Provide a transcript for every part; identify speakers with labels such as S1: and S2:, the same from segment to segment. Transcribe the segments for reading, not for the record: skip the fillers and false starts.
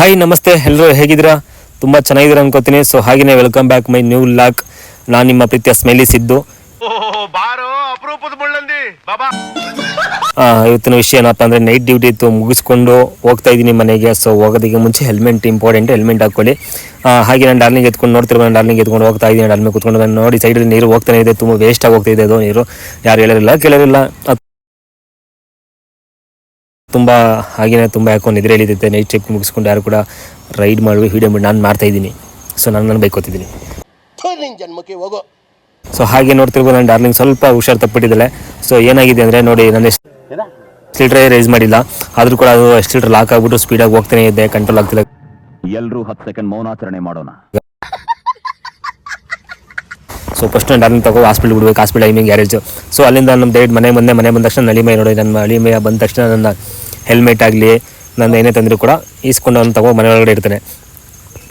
S1: Hi ನಮಸ್ತೆ ಎಲ್ಲರೂ ಹೇಗಿದ್ದೀರಾ? ತುಂಬ ಚೆನ್ನಾಗಿದ್ದೀರಾ ಅನ್ಕೋತೀನಿ. ಸೊ ಹಾಗೆಯೇ welcome back my new vlog. ನಾನು ನಿಮ್ಮ ಪ್ರೀತಿಯ ಸ್ಮೈಲಿ ಸಿದ್ದು. ಇವತ್ತಿನ ವಿಷಯ ಏನಪ್ಪ ಅಂದರೆ ನೈಟ್ ಡ್ಯೂಟಿ ಇತ್ತು, ಮುಗಿಸ್ಕೊಂಡು ಹೋಗ್ತಾ ಇದ್ದೀನಿ ಮನೆಗೆ. ಸೊ ಹೋಗೋದಕ್ಕೆ ಮುಂಚೆ ಹೆಲ್ಮೆಟ್ ಇಂಪಾರ್ಟೆಂಟ್, ಹೆಲ್ಮೆಟ್ ಹಾಕ್ಕೊಳ್ಳಿ. ಹಾಗೆ ನಾನು ಡಾರ್ಲಿಂಗ್ ಎತ್ಕೊಂಡು ನೋಡ್ತಿರ್ಬೋದು, ನಾನು ಡಾರ್ಲಿಂಗ್ ಎತ್ಕೊಂಡು ಹೋಗ್ತಾ ಇದ್ದೀನಿ. ಡಾರ್ಲಿಂಗ್ ಕುತ್ಕೊಂಡು ನಾನು ನೋಡಿ ಸೈಡಲ್ಲಿ ನೀರು ಹೋಗ್ತಾನೆ ಇದೆ, ತುಂಬ ವೇಸ್ಟಾಗಿ ಹೋಗ್ತಾ ಇದೆ ಅದು ನೀರು. ಯಾರು ಹೇಳೋರಿಲ್ಲ ಕೇಳೋರಿಲ್ಲ, ತುಂಬ ಹಾಗೆಯೇ ತುಂಬ ಯಾಕೋ ನಿದ್ರೆ ಎಳಿತೈತೆ. ನೈಟ್ ಚೆಕ್ ಮುಗಿಸ್ಕೊಂಡು ಯಾರು ಕೂಡ ರೈಡ್ ಮಾಡಿ ವೀಡಿಯೋ ಮಾಡಿ ನಾನು ಮಾಡ್ತಾಯಿದ್ದೀನಿ. ಸೊ ನಾನು ಬೈಕೋತಿದ್ದೀನಿ. ಸೊ ಹಾಗೆ ನೋಡ್ತಿರ್ಬೋದು, ನಾನು ಡಾರ್ಲಿಂಗ್ ಸ್ವಲ್ಪ ಹುಷಾರು ತಪ್ಪಿಟ್ಟಿದ್ದಾಳೆ. ಸೊ ಏನಾಗಿದೆ ಅಂದರೆ ನೋಡಿ, ನಾನು ಎಕ್ಸಿಲೇಟರ್ ರೈಸ್ ಮಾಡಿಲ್ಲ, ಆದರೂ ಕೂಡ ಅದು ಎಕ್ಸಿಲೇಟರ್ ಲಾಕ್ ಆಗಿಬಿಟ್ಟು ಸ್ಪೀಡಾಗಿ ಹೋಗ್ತಾನೆ ಇದೆ, ಕಂಟ್ರೋಲ್ ಆಗ್ತಿಲ್ಲ.
S2: ಎಲ್ಲರೂ 10 ಸೆಕೆಂಡ್ ಮೌನಾಚರಣೆ ಮಾಡೋಣ.
S1: ಸೊ ಫಸ್ಟ್ ನಾನು ಡಾರ್ಲಿಂಗ್ ತಗೋ ಹಾಸ್ಪಿಟಲ್ ಬಿಡಬೇಕು, ಹಾಸ್ಪಿಟಲ್ ಟೈಮಿಂಗ್ ಗ್ಯಾರೇಜು. ಸೊ ಅಲ್ಲಿಂದ ನಮ್ಮ ಡೈರೆಕ್ಟ್ ಮನೆ ಬಂದ ತಕ್ಷಣ ನಳಿಮೆ ನೋಡಿ, ನನ್ನ ನಳಿಮೆ ಬಂದ ತಕ್ಷಣ ನನ್ನ ಹೆಲ್ಮೆಟ್ ಆಗಲಿ ನನ್ನ ಏನೇ ತಂದರೂ ಕೂಡ ಈಸ್ಕೊಂಡು ಅವ್ನು ತಗೋ ಮನೆ ಒಳಗಡೆ ಇರ್ತಾನೆ.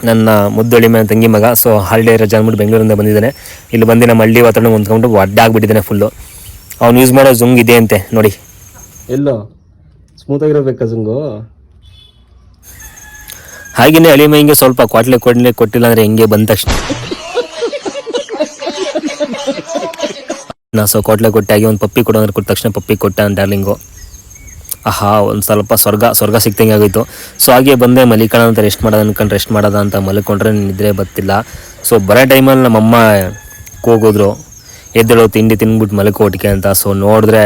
S1: ನನ್ನ ಮುದ್ದು ಅಳಿಮೆ ತಂಗಿ ಮಗ. ಸೊ ಹಾಲಿಡೇ ರಜಾ ಅಂದ್ಬಿಟ್ಟು ಬೆಂಗಳೂರಿಂದ ಬಂದಿದ್ದಾನೆ. ಇಲ್ಲಿ ಬಂದು ನಮ್ಮ ಹಳ್ಳಿ ವಾತಾವರಣ ಹೊಂದ್ಕೊಂಡು ಒಡ್ಡಾಗ್ಬಿಟ್ಟಿದ್ದಾನೆ ಫುಲ್ಲು. ಅವ್ನು ಯೂಸ್ ಮಾಡೋ ಜುಂಗ್ ಇದೆ ಅಂತೆ ನೋಡಿ,
S3: ಎಲ್ಲೋ ಸ್ಮೂತಾಗಿರಬೇಕಾ ಜುಂಗು.
S1: ಹಾಗೆಯೇ ಅಳಿಮೆ ಹಿಂಗೆ ಸ್ವಲ್ಪ ಕೊಟ್ಟಿಲ್ಲ ಅಂದರೆ ಹೆಂಗೆ ಬಂದ ತಕ್ಷಣ ಸೊ ಕೊಟ್ಟಾಗಿ ಒಂದು ಪಪ್ಪಿ ಕೊಡೋ ಅಂದ್ರೆ ಕೊಟ್ಟ ತಕ್ಷಣ ಪಪ್ಪಿ ಕೊಟ್ಟ ಡಾರ್ಲಿಂಗು. ಒಂದು ಸ್ವಲ್ಪ ಸ್ವರ್ಗ ಸಿಕ್ತಂಗೆ ಆಗೋಯ್ತು. ಸೊ ಹಾಗೆ ಬಂದೆ ಮಲಿಕೋಣ ಅಂತ ರೆಸ್ಟ್ ಮಾಡೋದ ಅಂತ ಮಲ್ಕೊಂಡ್ರೆ ನಿದ್ರೆ ಬತ್ತಿಲ್ಲ. ಸೊ ಬರೋ ಟೈಮಲ್ಲಿ ನಮ್ಮಮ್ಮ ಕೂಗಿದ್ರು, ಎದ್ದೇಳೋ ತಿಂಡಿ ತಿಂದ್ಬಿಟ್ಟು ಮಲಕೋ ಒಟ್ಟಿಗೆ ಅಂತ. ಸೊ ನೋಡಿದ್ರೆ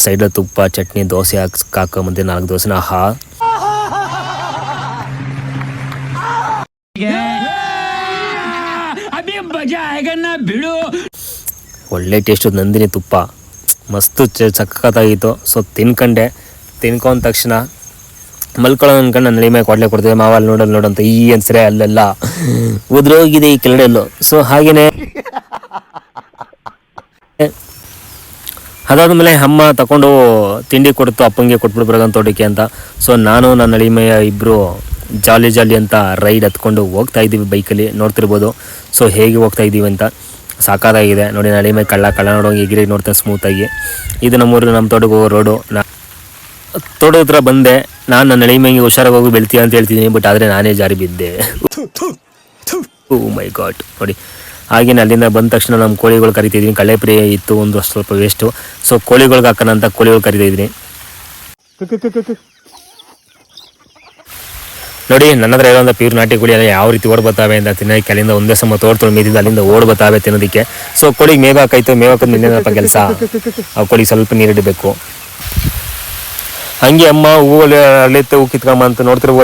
S1: ಸೈಡಲ್ಲಿ ತುಪ್ಪ ಚಟ್ನಿ ದೋಸೆ ಹಾಕೊಂಬಂದೆ, 4 ದೋಸೆನ. ಒಳ್ಳೆ ಟೇಸ್ಟು, ನಂದಿನಿ ತುಪ್ಪ ಮಸ್ತು ಸಖತ್ತಾಗಿತ್ತು. ಸೊ ತಿನ್ಕೊಂಡ ತಕ್ಷಣ ಮಲ್ಕೊಳ್ಳೋ ಅನ್ಕೊಂಡು ನನ್ನ ನಳಿಮೆ ಕೊಡ್ಲೆ ಕೊಡ್ತೇವೆ, ಮಾವ ಅಲ್ಲಿ ನೋಡಂತ ಈ ಅನ್ಸರೆ ಅಲ್ಲೆಲ್ಲ ಉದ್ರೋಗಿದೆ ಈ ಕೆಳಗಡೆಯಲ್ಲೂ. ಸೊ ಹಾಗೆಯೇ ಅದಾದಮೇಲೆ ಅಮ್ಮ ತಗೊಂಡು ತಿಂಡಿ ಕೊಡ್ತು, ಅಪ್ಪಂಗೆ ಕೊಟ್ಬಿಟ್ಟು ಬರೋಗಂತ ತೋಟಕ್ಕೆ ಅಂತ. ಸೊ ನಾನು ನನ್ನ ನಳಿಮೆಯ ಇಬ್ಬರು ಜಾಲಿ ಅಂತ ರೈಡ್ ಹತ್ಕೊಂಡು ಹೋಗ್ತಾ ಇದ್ದೀವಿ ಬೈಕಲ್ಲಿ, ನೋಡ್ತಿರ್ಬೋದು. ಸೊ ಹೇಗೆ ಹೋಗ್ತಾ ಇದ್ದೀವಿ ಅಂತ ಸಾಕಾಗಿದೆ ನೋಡಿ. ನಳಿಮೆ ಕಳ್ಳ ನೋಡೋಂಗೆ ಎಗಿರಿ ನೋಡ್ತಾನೆ ಸ್ಮೂತಾಗಿ. ಇದು ನಮ್ಮೂರು, ನಮ್ಮ ತೋಟಕ್ಕೆ ಹೋಗೋ ರೋಡು. ತೋಟದ ಹತ್ರ ಬಂದೆ, ನಾನು ನನ್ನ ನಳಿಮೆಗೆ ಹುಷಾರಾಗಿ ಹೋಗಿ ಬೆಳ್ತೀಯ ಅಂತ ಹೇಳ್ತಿದ್ದೀನಿ, ಬಟ್ ಆದರೆ ನಾನೇ ಜಾರಿ ಬಿದ್ದೆ. ಓ ಮೈ ಗಾಡ್ ನೋಡಿ. ಹಾಗೇನೆ ಅಲ್ಲಿಂದ ಬಂದ ತಕ್ಷಣ ನಮ್ಮ ಕೋಳಿಗಳು ಕರಿತಿದ್ದೀನಿ. ಕಳೆ ಪ್ರಿಯ ಇತ್ತು ಒಂದು ಸ್ವಲ್ಪ ವೇಸ್ಟು. ಸೊ ಕೋಳಿಗಳ್ಗೆ ಹಾಕೋಣ ಅಂತ ಕೋಳಿಗಳು ಕರಿತಾಯಿದ್ದೀನಿ. ನೋಡಿ ನನ್ನ ಹತ್ರ ಇರೋಂಥ ಪ್ಯೂರ್ ನಾಟಿ ಕೋಳಿ ಎಲ್ಲ ಯಾವ ರೀತಿ ಓಡ್ ಬರ್ತಾವೆ ಅಂತ ತಿನ್ನೋಕ್ಕೆ. ಅಲ್ಲಿಂದ ಒಂದೇ ಸಮ ತೋಡ್ತೊಂಡು ಮೇದಿದ್ದು ಅಲ್ಲಿಂದ ಓಡ್ ಬರ್ತಾವೆ ತಿನ್ನೋದಕ್ಕೆ. ಸೊ ಕೋಳಿಗೆ ಮೇವು ಹಾಕಾಯ್ತು, ಮೇವು ಹಾಕೋದು ಇನ್ನೇನಪ್ಪ ಕೆಲಸ, ಆ ಕೋಳಿಗೆ ಸ್ವಲ್ಪ ನೀರಿಡಬೇಕು. ಹಂಗೆ ಅಮ್ಮ ಹೂವು ಕಿತ್ಕೊಂಬ ಅಂತ ನೋಡ್ತಿರ್ಬೋದು.